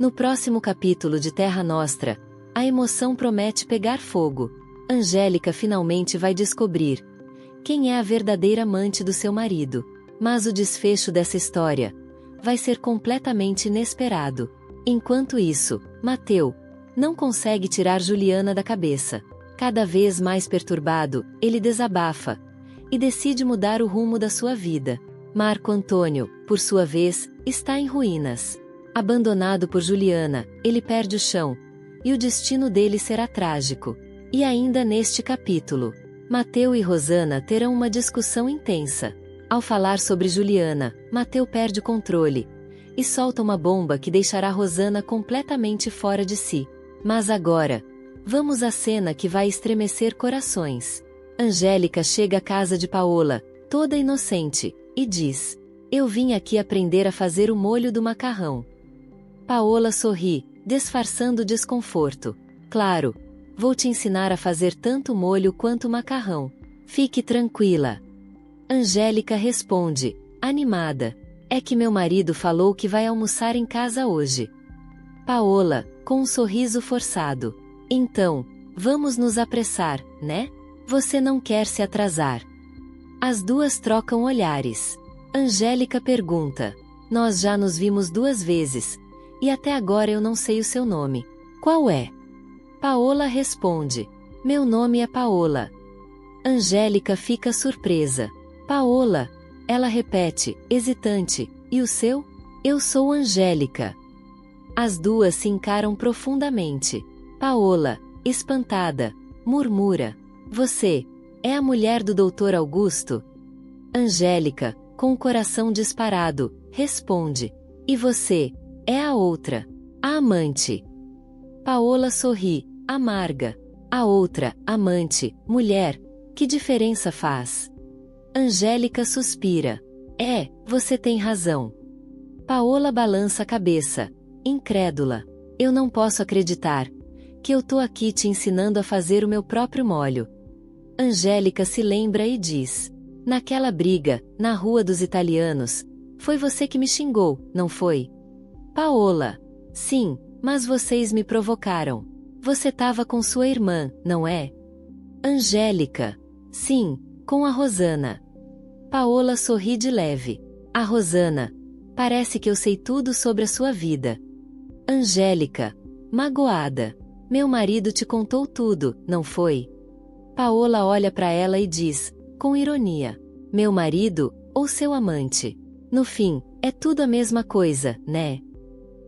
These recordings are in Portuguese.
No próximo capítulo de Terra Nostra, a emoção promete pegar fogo. Angélica finalmente vai descobrir quem é a verdadeira amante do seu marido. Mas o desfecho dessa história vai ser completamente inesperado. Enquanto isso, Mateu não consegue tirar Juliana da cabeça. Cada vez mais perturbado, ele desabafa e decide mudar o rumo da sua vida. Marco Antônio, por sua vez, está em ruínas. Abandonado por Juliana, ele perde o chão, e o destino dele será trágico. E ainda neste capítulo, Mateu e Rosana terão uma discussão intensa. Ao falar sobre Juliana, Mateu perde o controle e solta uma bomba que deixará Rosana completamente fora de si. Mas agora, vamos à cena que vai estremecer corações. Angélica chega à casa de Paola, toda inocente, e diz: "Eu vim aqui aprender a fazer o molho do macarrão." Paola sorri, disfarçando desconforto. "Claro, vou te ensinar a fazer tanto molho quanto macarrão. Fique tranquila." Angélica responde, animada: "É que meu marido falou que vai almoçar em casa hoje." Paola, com um sorriso forçado: "Então, vamos nos apressar, né? Você não quer se atrasar." As duas trocam olhares. Angélica pergunta: "Nós já nos vimos 2 vezes. E até agora eu não sei o seu nome. Qual é?" Paola responde: "Meu nome é Paola." Angélica fica surpresa. "Paola?" Ela repete, hesitante. "E o seu?" "Eu sou Angélica." As duas se encaram profundamente. Paola, espantada, murmura: "Você é a mulher do Dr. Augusto?" Angélica, com o coração disparado, responde: "E você? É a outra, a amante." Paola sorri, amarga. "A outra, amante, mulher, que diferença faz?" Angélica suspira: Você tem razão." Paola balança a cabeça, incrédula: "Eu não posso acreditar que eu tô aqui te ensinando a fazer o meu próprio molho." Angélica se lembra e diz: "Naquela briga, na Rua dos Italianos, foi você que me xingou, não foi?" Paola: "Sim, mas vocês me provocaram. Você tava com sua irmã, não é?" Angélica: "Sim, com a Rosana." Paola sorri de leve: "A Rosana? Parece que eu sei tudo sobre a sua vida." Angélica, magoada: "Meu marido te contou tudo, não foi?" Paola olha para ela e diz, com ironia: "Meu marido, ou seu amante? No fim, é tudo a mesma coisa, né?"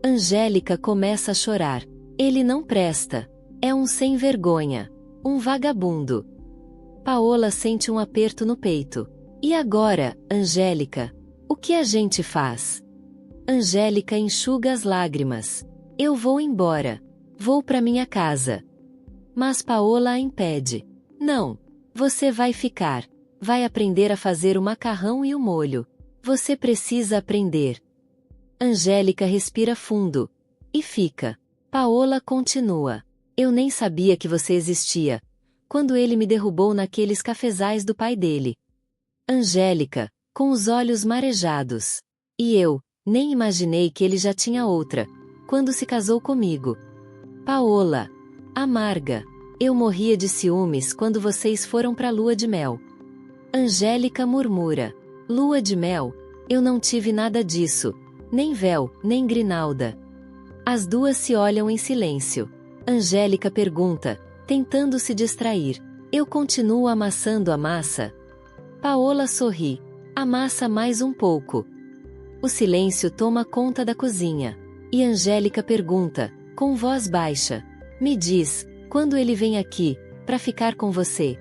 Angélica começa a chorar. "Ele não presta. É um sem vergonha. Um vagabundo." Paola sente um aperto no peito. "E agora, Angélica? O que a gente faz?" Angélica enxuga as lágrimas. "Eu vou embora. Vou para minha casa." Mas Paola a impede. "Não. Você vai ficar. Vai aprender a fazer o macarrão e o molho. Você precisa aprender." Angélica respira fundo. E fica. Paola continua: "Eu nem sabia que você existia, quando ele me derrubou naqueles cafezais do pai dele." Angélica, com os olhos marejados: "E eu, nem imaginei que ele já tinha outra, quando se casou comigo." Paola, amarga: "Eu morria de ciúmes quando vocês foram pra lua de mel." Angélica murmura: "Lua de mel? Eu não tive nada disso. Nem véu, nem grinalda." As duas se olham em silêncio. Angélica pergunta, tentando se distrair: "Eu continuo amassando a massa?" Paola sorri: "Amassa mais um pouco." O silêncio toma conta da cozinha. E Angélica pergunta, com voz baixa: "Me diz, quando ele vem aqui, pra ficar com você?"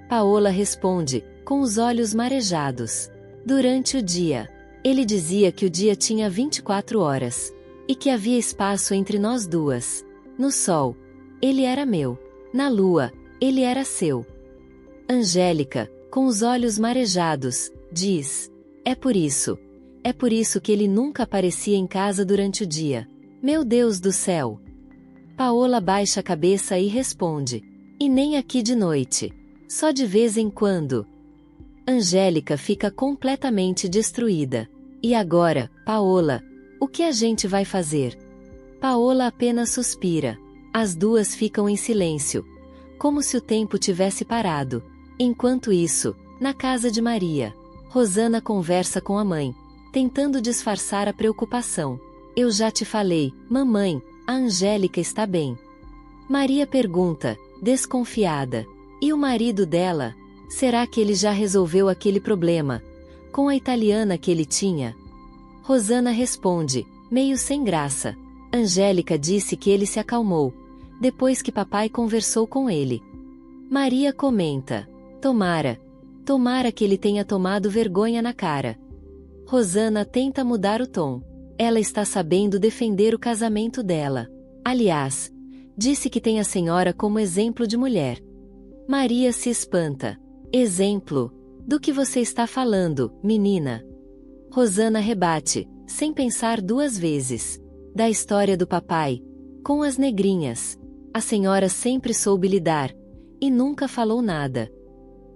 Paola responde, com os olhos marejados: "Durante o dia." Ele dizia que o dia tinha 24 horas. E que havia espaço entre nós duas. No sol, ele era meu. Na lua, ele era seu." Angélica, com os olhos marejados, diz: É por isso que ele nunca aparecia em casa durante o dia. Meu Deus do céu." Paola baixa a cabeça e responde: "E nem aqui de noite. Só de vez em quando." Angélica fica completamente destruída. "E agora, Paola, o que a gente vai fazer?" Paola apenas suspira. As duas ficam em silêncio, como se o tempo tivesse parado. Enquanto isso, na casa de Maria, Rosana conversa com a mãe, tentando disfarçar a preocupação. Eu já te falei, mamãe, a Angélica está bem. Maria pergunta, desconfiada. E o marido dela? Será que ele já resolveu aquele problema com a italiana que ele tinha? Rosana responde, meio sem graça. Angélica disse que ele se acalmou, depois que papai conversou com ele. Maria comenta, tomara que ele tenha tomado vergonha na cara. Rosana tenta mudar o tom. Ela está sabendo defender o casamento dela. Aliás, disse que tem a senhora como exemplo de mulher. Maria se espanta. Exemplo? Do que você está falando, menina? Rosana rebate, sem pensar duas vezes. Da história do papai, com as negrinhas. A senhora sempre soube lidar, e nunca falou nada.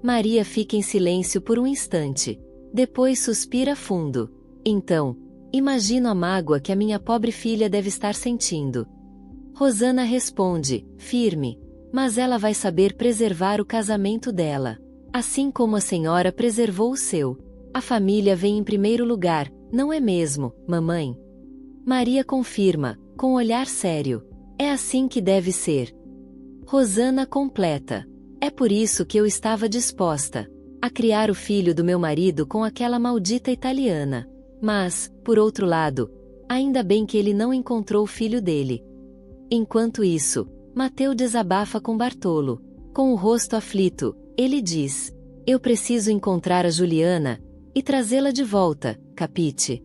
Maria fica em silêncio por um instante. Depois suspira fundo. Então, imagino a mágoa que a minha pobre filha deve estar sentindo. Rosana responde, firme, mas ela vai saber preservar o casamento dela. Assim como a senhora preservou o seu. A família vem em primeiro lugar, não é mesmo, mamãe? Maria confirma, com olhar sério. É assim que deve ser. Rosana completa. É por isso que eu estava disposta a criar o filho do meu marido com aquela maldita italiana. Mas, por outro lado, ainda bem que ele não encontrou o filho dele. Enquanto isso, Mateu desabafa com Bartolo. Com o rosto aflito, ele diz: eu preciso encontrar a Juliana e trazê-la de volta, capite?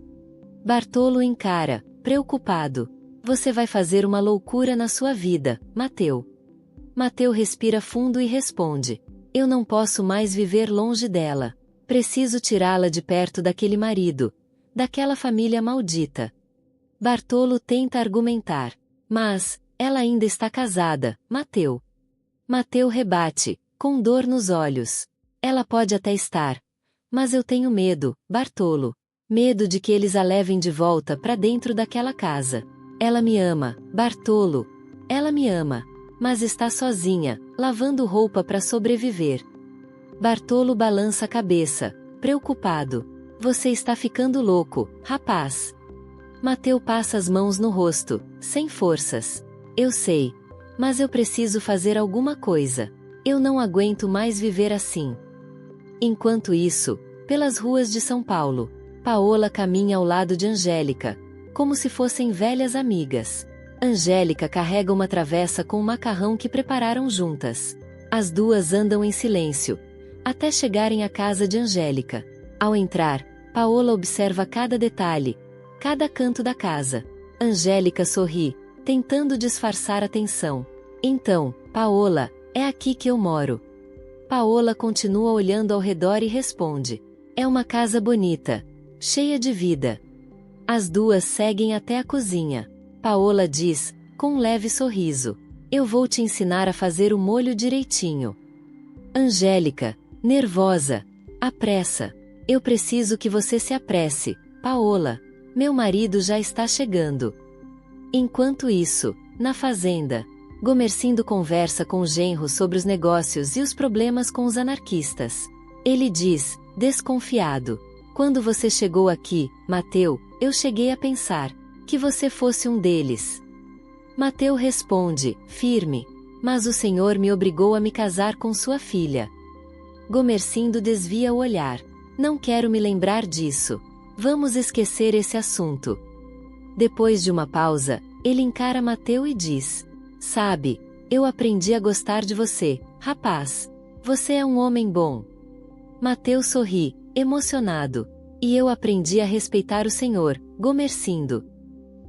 Bartolo encara, preocupado. Você vai fazer uma loucura na sua vida, Mateu. Mateu respira fundo e responde: eu não posso mais viver longe dela. Preciso tirá-la de perto daquele marido, daquela família maldita. Bartolo tenta argumentar. Mas, ela ainda está casada, Mateu. Mateu rebate, com dor nos olhos. Ela pode até estar. Mas eu tenho medo, Bartolo. Medo de que eles a levem de volta para dentro daquela casa. Ela me ama, Bartolo. Ela me ama. Mas está sozinha, lavando roupa para sobreviver. Bartolo balança a cabeça, preocupado. Você está ficando louco, rapaz. Mateu passa as mãos no rosto, sem forças. Eu sei. Mas eu preciso fazer alguma coisa. Eu não aguento mais viver assim. Enquanto isso, pelas ruas de São Paulo, Paola caminha ao lado de Angélica, como se fossem velhas amigas. Angélica carrega uma travessa com o macarrão que prepararam juntas. As duas andam em silêncio, até chegarem à casa de Angélica. Ao entrar, Paola observa cada detalhe, cada canto da casa. Angélica sorri, tentando disfarçar a tensão. Então, Paola, é aqui que eu moro. Paola continua olhando ao redor e responde: é uma casa bonita, cheia de vida. As duas seguem até a cozinha. Paola diz, com um leve sorriso: eu vou te ensinar a fazer o molho direitinho. Angélica, nervosa, apressa. Eu preciso que você se apresse, Paola. Meu marido já está chegando. Enquanto isso, na fazenda, Gomercindo conversa com o genro sobre os negócios e os problemas com os anarquistas. Ele diz, desconfiado: quando você chegou aqui, Mateu, eu cheguei a pensar que você fosse um deles. Mateu responde, firme: mas o senhor me obrigou a me casar com sua filha. Gomercindo desvia o olhar. Não quero me lembrar disso. Vamos esquecer esse assunto. Depois de uma pausa, ele encara Mateu e diz: sabe, eu aprendi a gostar de você, rapaz. Você é um homem bom. Mateu sorri, emocionado. E eu aprendi a respeitar o senhor, Gomercindo.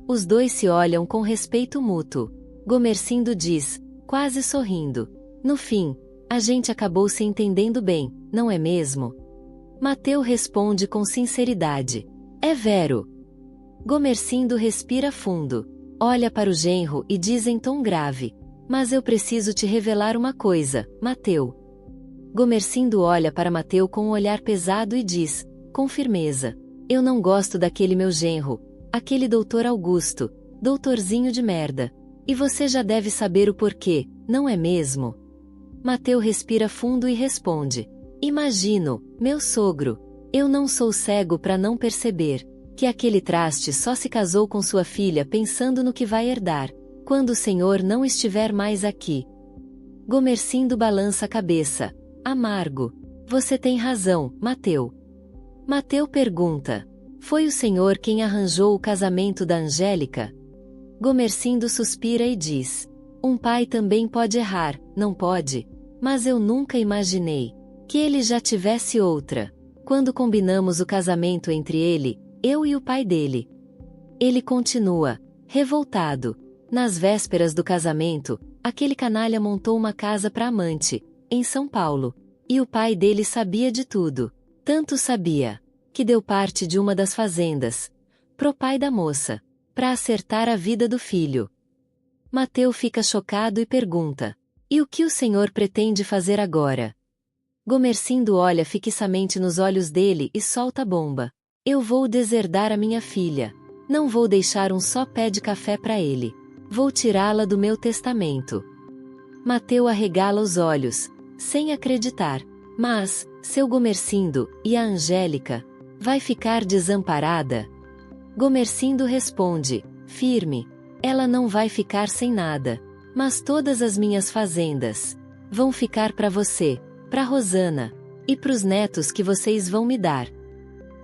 Os dois se olham com respeito mútuo. Gomercindo diz, quase sorrindo: no fim, a gente acabou se entendendo bem, não é mesmo? Mateu responde com sinceridade: é vero. Gomercindo respira fundo. Olha para o genro e diz em tom grave: mas eu preciso te revelar uma coisa, Mateu. Gomercindo olha para Mateu com um olhar pesado e diz, com firmeza: eu não gosto daquele meu genro, aquele doutor Augusto. doutorzinho de merda. E você já deve saber o porquê, não é mesmo? Mateu respira fundo e responde: imagino, meu sogro. Eu não sou cego para não perceber que aquele traste só se casou com sua filha pensando no que vai herdar, quando o senhor não estiver mais aqui. Gomercindo balança a cabeça. Amargo. Você tem razão, Mateu. Mateu pergunta: foi o senhor quem arranjou o casamento da Angélica? Gomercindo suspira e diz: um pai também pode errar, não pode? Mas eu nunca imaginei que ele já tivesse outra. Quando combinamos o casamento entre ele, eu e o pai dele. Ele continua, revoltado. Nas vésperas do casamento, aquele canalha montou uma casa para amante, em São Paulo. E o pai dele sabia de tudo. Tanto sabia, que deu parte de uma das fazendas pro pai da moça, para acertar a vida do filho. Mateu fica chocado e pergunta: e o que o senhor pretende fazer agora? Gomercindo olha fixamente nos olhos dele e solta a bomba. Eu vou deserdar a minha filha. Não vou deixar um só pé de café para ele. Vou tirá-la do meu testamento. Mateu arregala os olhos, sem acreditar. Mas, seu Gomercindo, e a Angélica? Vai ficar desamparada? Gomercindo responde, firme: ela não vai ficar sem nada. Mas todas as minhas fazendas vão ficar para você, para Rosana, e pros netos que vocês vão me dar.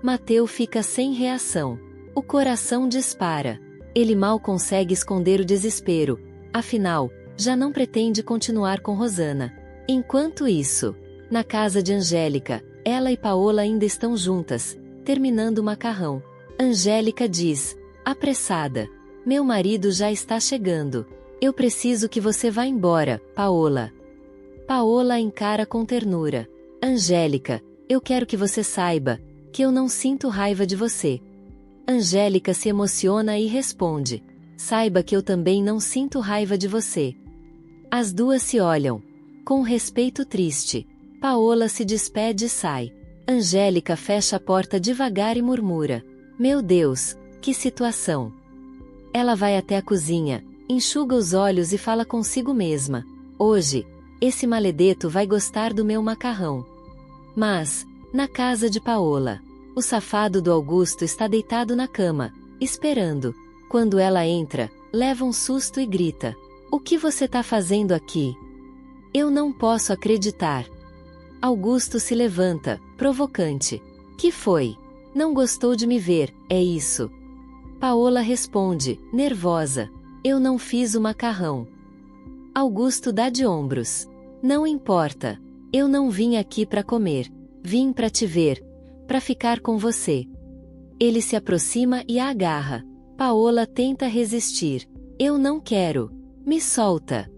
Mateu fica sem reação. O coração dispara. Ele mal consegue esconder o desespero. Afinal, já não pretende continuar com Rosana. Enquanto isso, na casa de Angélica, ela e Paola ainda estão juntas, terminando o macarrão. Angélica diz, apressada: meu marido já está chegando. Eu preciso que você vá embora, Paola. Paola a encara com ternura. Angélica, eu quero que você saiba que eu não sinto raiva de você. Angélica se emociona e responde: saiba que eu também não sinto raiva de você. As duas se olham, com respeito triste. Paola se despede e sai. Angélica fecha a porta devagar e murmura: meu Deus, que situação. Ela vai até a cozinha, enxuga os olhos e fala consigo mesma: hoje, esse maledeto vai gostar do meu macarrão. Mas, na casa de Paola, o safado do Augusto está deitado na cama, esperando. Quando ela entra, leva um susto e grita: o que você tá fazendo aqui? Eu não posso acreditar. Augusto se levanta, provocante. Que foi? Não gostou de me ver, é isso? Paola responde, nervosa: eu não fiz o macarrão. Augusto dá de ombros. Não importa. Eu não vim aqui para comer. Vim para te ver. Para ficar com você. Ele se aproxima e a agarra. Paola tenta resistir. Eu não quero. Me solta.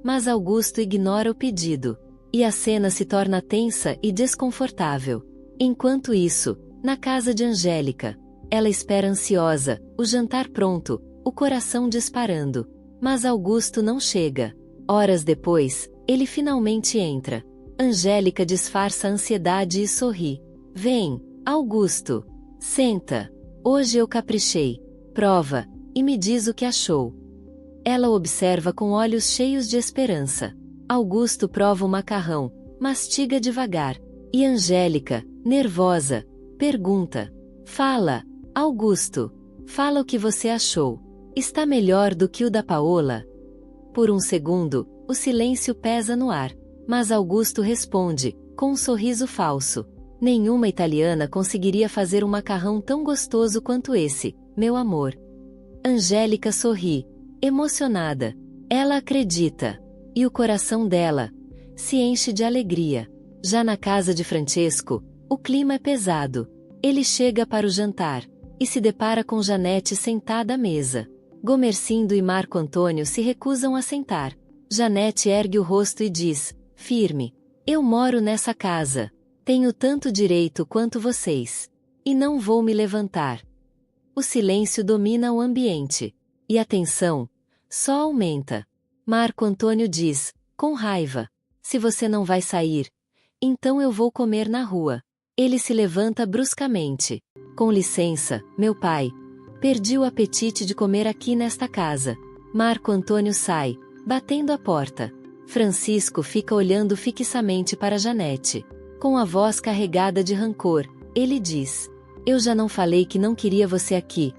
Mas Augusto ignora o pedido. E a cena se torna tensa e desconfortável. Enquanto isso, na casa de Angélica, ela espera ansiosa, o jantar pronto, o coração disparando. Mas Augusto não chega. Horas depois, ele finalmente entra. Angélica disfarça a ansiedade e sorri. Vem, Augusto. Senta. Hoje eu caprichei. Prova, e me diz o que achou. Ela o observa com olhos cheios de esperança. Augusto prova o macarrão, mastiga devagar. E Angélica, nervosa, pergunta: fala, Augusto. Fala o que você achou. Está melhor do que o da Paola? Por um segundo, o silêncio pesa no ar. Mas Augusto responde, com um sorriso falso: nenhuma italiana conseguiria fazer um macarrão tão gostoso quanto esse, meu amor. Angélica sorri, emocionada. Ela acredita. E o coração dela se enche de alegria. Já na casa de Francesco, o clima é pesado. Ele chega para o jantar e se depara com Janete sentada à mesa. Gomercindo e Marco Antônio se recusam a sentar. Janete ergue o rosto e diz, firme: eu moro nessa casa. Tenho tanto direito quanto vocês. E não vou me levantar. O silêncio domina o ambiente. E a tensão só aumenta. Marco Antônio diz, com raiva: se você não vai sair, então eu vou comer na rua. Ele se levanta bruscamente. Com licença, meu pai. Perdi o apetite de comer aqui nesta casa. Marco Antônio sai, batendo a porta. Francisco fica olhando fixamente para Janete. Com a voz carregada de rancor, ele diz: eu já não falei que não queria você aqui.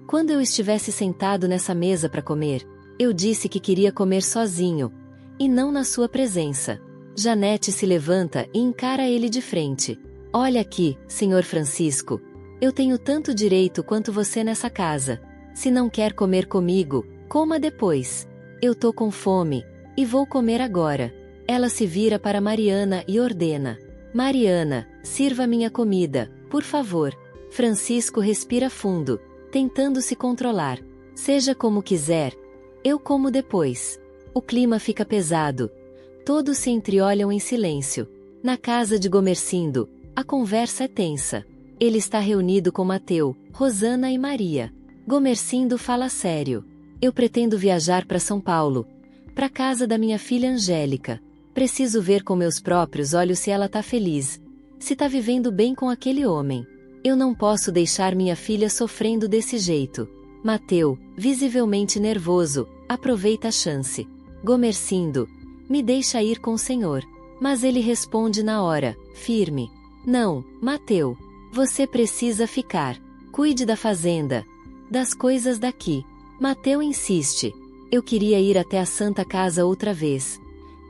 Quando eu estivesse sentado nessa mesa para comer, eu disse que queria comer sozinho, e não na sua presença. Janete se levanta e encara ele de frente. Olha aqui, senhor Francisco. Eu tenho tanto direito quanto você nessa casa. Se não quer comer comigo, coma depois. Eu tô com fome, e vou comer agora. Ela se vira para Mariana e ordena: Mariana, sirva minha comida, por favor. Francisco respira fundo, tentando se controlar. Seja como quiser, eu como depois. O clima fica pesado. Todos se entreolham em silêncio. Na casa de Gomercindo, a conversa é tensa. Ele está reunido com Mateu, Rosana e Maria. Gomercindo fala sério. Eu pretendo viajar para São Paulo, para casa da minha filha Angélica. Preciso ver com meus próprios olhos se ela tá feliz, se tá vivendo bem com aquele homem. Eu não posso deixar minha filha sofrendo desse jeito. Mateu, visivelmente nervoso, aproveita a chance. Gomercindo: me deixa ir com o senhor. Mas ele responde na hora, firme: não, Mateu. Você precisa ficar. Cuide da fazenda, das coisas daqui. Mateu insiste: eu queria ir até a Santa Casa outra vez.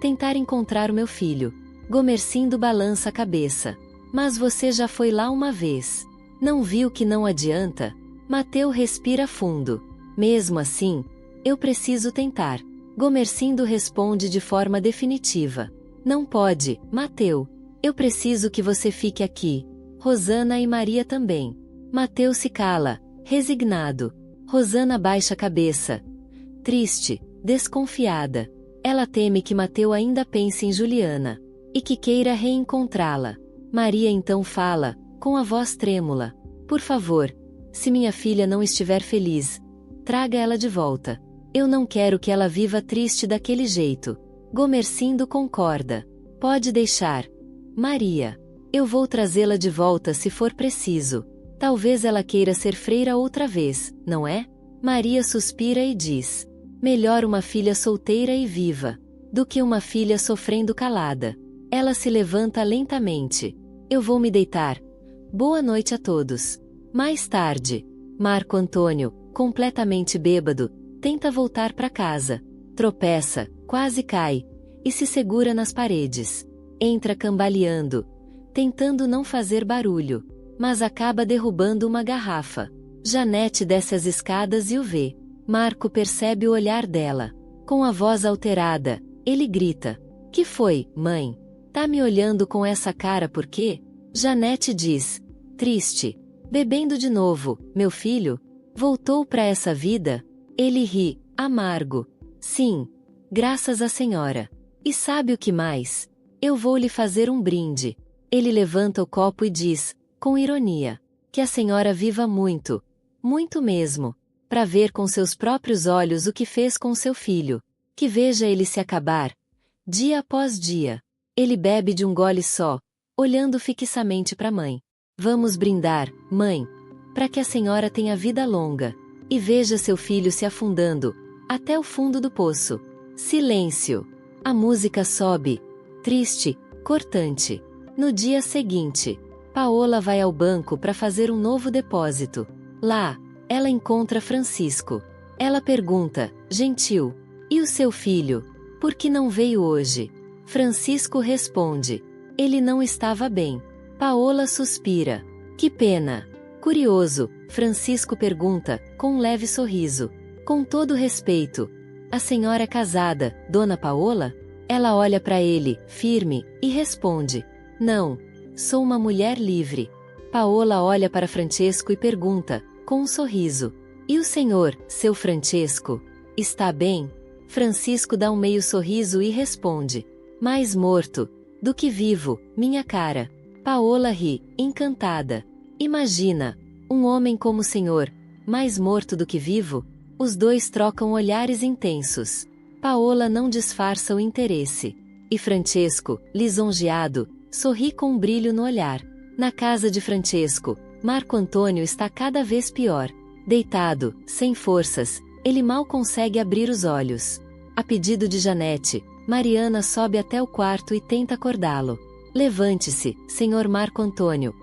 Tentar encontrar o meu filho. Gomercindo balança a cabeça. Mas você já foi lá uma vez. Não viu que não adianta? Mateu respira fundo. Mesmo assim, eu preciso tentar. Gomercindo responde de forma definitiva: não pode, Mateu. Eu preciso que você fique aqui. Rosana e Maria também. Mateu se cala, resignado. Rosana baixa a cabeça, triste, desconfiada. Ela teme que Mateu ainda pense em Juliana, e que queira reencontrá-la. Maria então fala, com a voz trêmula: por favor, se minha filha não estiver feliz, traga ela de volta. Eu não quero que ela viva triste daquele jeito. Gomercindo concorda. Pode deixar, Maria. Eu vou trazê-la de volta se for preciso. Talvez ela queira ser freira outra vez, não é? Maria suspira e diz: melhor uma filha solteira e viva, do que uma filha sofrendo calada. Ela se levanta lentamente. Eu vou me deitar. Boa noite a todos. Mais tarde, Marco Antônio, completamente bêbado, tenta voltar para casa. Tropeça, quase cai, e se segura nas paredes. Entra cambaleando, tentando não fazer barulho, mas acaba derrubando uma garrafa. Janete desce as escadas e o vê. Marco percebe o olhar dela. Com a voz alterada, ele grita: que foi, mãe? Tá me olhando com essa cara por quê? Janete diz, triste: bebendo de novo, meu filho? Voltou para essa vida? Ele ri, amargo. Sim, graças à senhora. E sabe o que mais? Eu vou lhe fazer um brinde. Ele levanta o copo e diz, com ironia: que a senhora viva muito, muito mesmo, para ver com seus próprios olhos o que fez com seu filho. Que veja ele se acabar, dia após dia. Ele bebe de um gole só, olhando fixamente para a mãe. Vamos brindar, mãe, para que a senhora tenha vida longa, e veja seu filho se afundando, até o fundo do poço. Silêncio. A música sobe, triste, cortante. No dia seguinte, Paola vai ao banco para fazer um novo depósito. Lá, ela encontra Francisco. Ela pergunta, gentil: e o seu filho? Por que não veio hoje? Francisco responde: ele não estava bem. Paola suspira. Que pena. Curioso, Francisco pergunta, com um leve sorriso: com todo respeito, a senhora é casada, dona Paola? Ela olha para ele, firme, e responde: não, sou uma mulher livre. Paola olha para Francesco e pergunta, com um sorriso: e o senhor, seu Francesco, está bem? Francisco dá um meio sorriso e responde: mais morto do que vivo, minha cara. Paola ri, encantada. Imagina, um homem como o senhor, mais morto do que vivo? Os dois trocam olhares intensos. Paola não disfarça o interesse. E Francesco, lisonjeado, sorri com um brilho no olhar. Na casa de Francesco, Marco Antônio está cada vez pior. Deitado, sem forças, ele mal consegue abrir os olhos. A pedido de Janete, Mariana sobe até o quarto e tenta acordá-lo. Levante-se, Sr. Marco Antônio.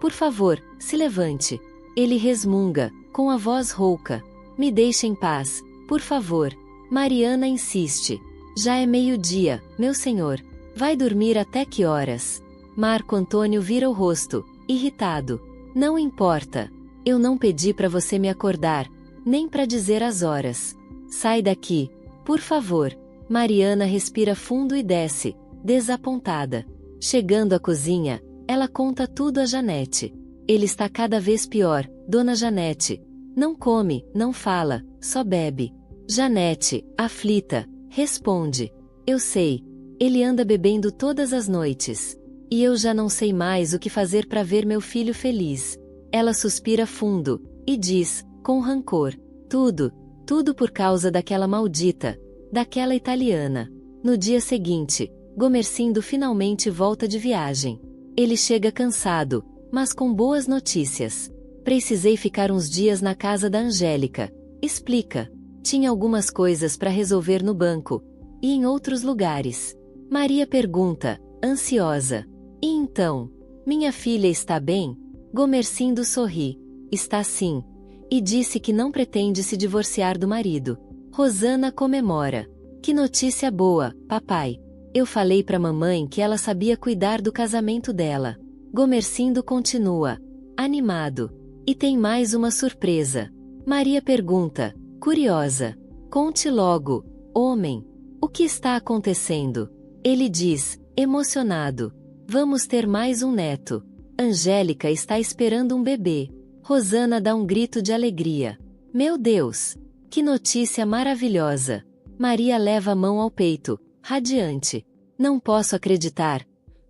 Por favor, se levante. Ele resmunga, com a voz rouca. Me deixe em paz, por favor. Mariana insiste. Já é meio-dia, meu senhor. Vai dormir até que horas? Marco Antônio vira o rosto, irritado. Não importa. Eu não pedi para você me acordar, nem para dizer as horas. Sai daqui, por favor. Mariana respira fundo e desce, desapontada. Chegando à cozinha, ela conta tudo a Janete. Ele está cada vez pior, dona Janete. Não come, não fala, só bebe. Janete, aflita, responde. Eu sei. Ele anda bebendo todas as noites. E eu já não sei mais o que fazer para ver meu filho feliz. Ela suspira fundo, e diz, com rancor. Tudo por causa daquela maldita, daquela italiana. No dia seguinte, Gomercindo finalmente volta de viagem. Ele chega cansado, mas com boas notícias. Precisei ficar uns dias na casa da Angélica. Explica. Tinha algumas coisas para resolver no banco. E em outros lugares. Maria pergunta, ansiosa. E então? Minha filha está bem? Gomercindo sorri. Está sim. E disse que não pretende se divorciar do marido. Rosana comemora. Que notícia boa, papai. Eu falei para mamãe que ela sabia cuidar do casamento dela. Gomercindo continua. Animado. E tem mais uma surpresa. Maria pergunta, curiosa. Conte logo, homem. O que está acontecendo? Ele diz, emocionado. Vamos ter mais um neto. Angélica está esperando um bebê. Rosana dá um grito de alegria. Meu Deus! Que notícia maravilhosa! Maria leva a mão ao peito, radiante. Não posso acreditar.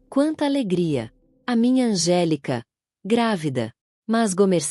Quanta alegria! A minha Angélica, grávida. Mas Gomercindo